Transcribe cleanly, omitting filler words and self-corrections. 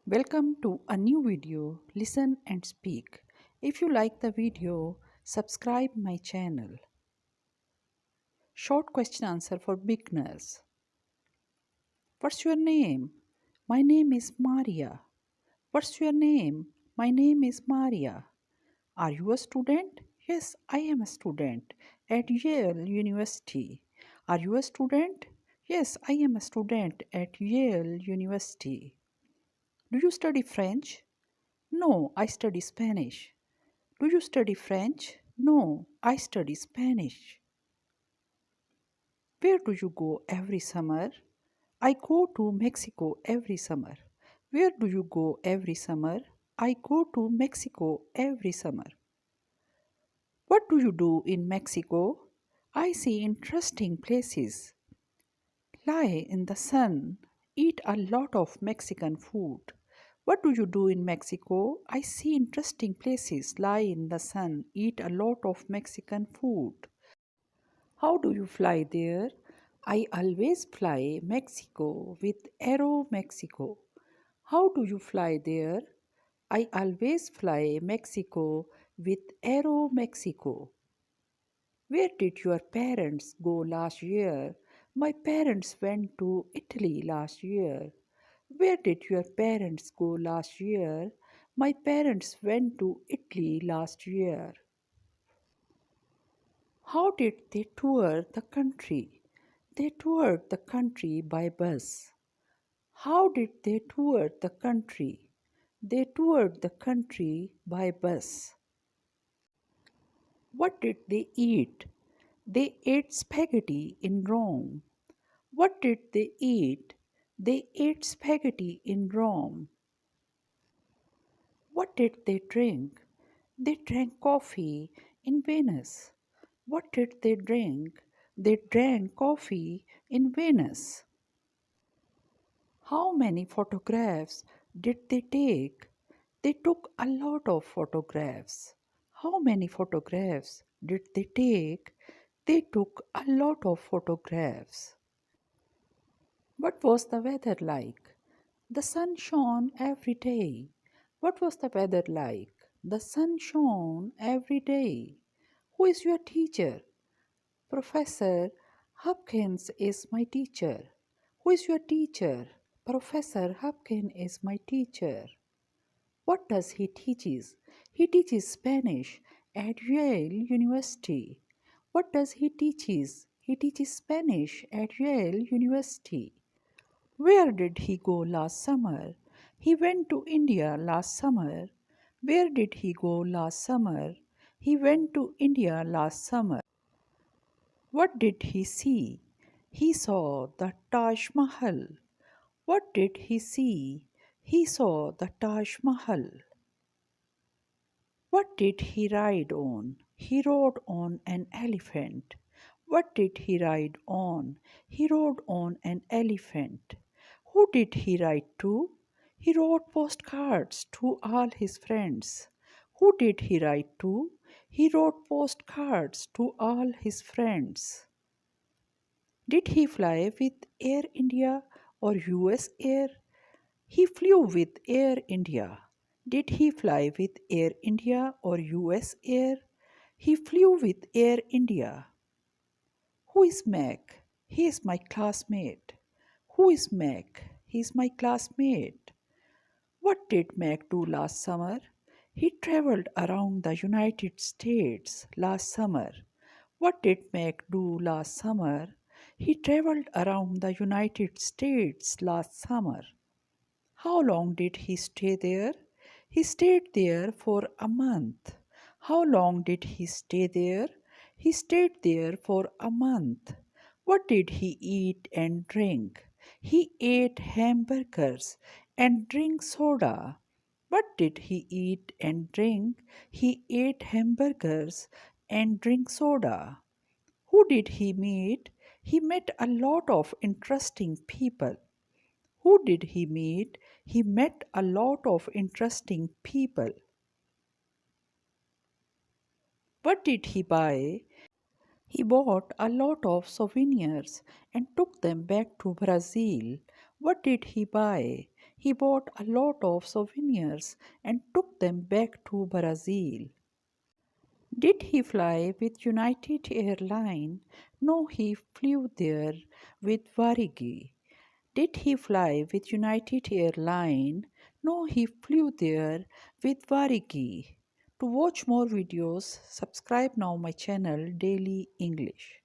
Welcome to a new video, Listen and Speak. If you like the video, subscribe my channel. Short question answer for beginners. What's your name? My name is Maria. What's your name? My name is Maria. Are you a student? Yes, I am a student at Yale University. Are you a student? Yes, I am a student at Yale University. Do you study French? No, I study Spanish. Do you study French? No, I study Spanish. Where do you go every summer? I go to Mexico every summer. Where do you go every summer? I go to Mexico every summer. What do you do in Mexico? I see interesting places. Lie in the sun. Eat a lot of Mexican food. What do you do in Mexico? I see interesting places. Lie in the sun. Eat a lot of Mexican food. How do you fly there? I always fly Mexico with Aero Mexico. How do you fly there? I always fly Mexico with Aero Mexico. Where did your parents go last year? My parents went to Italy last year. Where did your parents go last year? My parents went to Italy last year. How did they tour the country? They toured the country by bus. How did they tour the country? They toured the country by bus. What did they eat? They ate spaghetti in Rome. What did they eat? They ate spaghetti in Rome. What did they drink? They drank coffee in Venice. What did they drink? They drank coffee in Venice. How many photographs did they take? They took a lot of photographs. How many photographs did they take? They took a lot of photographs. What was the weather like? The sun shone every day. What was the weather like? The sun shone every day. Who is your teacher? Professor Hopkins is my teacher. Who is your teacher? Professor Hopkins is my teacher. What does he teaches? He teaches Spanish at Yale University. What does he teaches? He teaches Spanish at Yale University. Where did he go last summer? He went to India last summer. Where did he go last summer? He went to India last summer. What did he see? He saw the Taj Mahal. What did he see? He saw the Taj Mahal. What did he ride on? He rode on an elephant. What did he ride on? He rode on an elephant. Who did he write to? He wrote postcards to all his friends. Who did he write to? He wrote postcards to all his friends. Did he fly with Air India or US Air? He flew with Air India. Did he fly with Air India or US Air? He flew with Air India. Who is Mac? He is my classmate. Who is Mac? He is my classmate. What did Mac do last summer? He traveled around the United States last summer. What did Mac do last summer? He traveled around the United States last summer. How long did he stay there? He stayed there for a month. How long did he stay there? He stayed there for a month. What did he eat and drink? He ate hamburgers and drank soda. What did he eat and drink? He ate hamburgers and drank soda. Who did he meet? He met a lot of interesting people. Who did he meet? He met a lot of interesting people. What did he buy? He bought a lot of souvenirs and took them back to Brazil. What did he buy? He bought a lot of souvenirs and took them back to Brazil. Did he fly with United Airlines? No, he flew there with Varig. Did he fly with United Airlines? No, he flew there with Varig. To watch more videos, subscribe now my channel Daily English.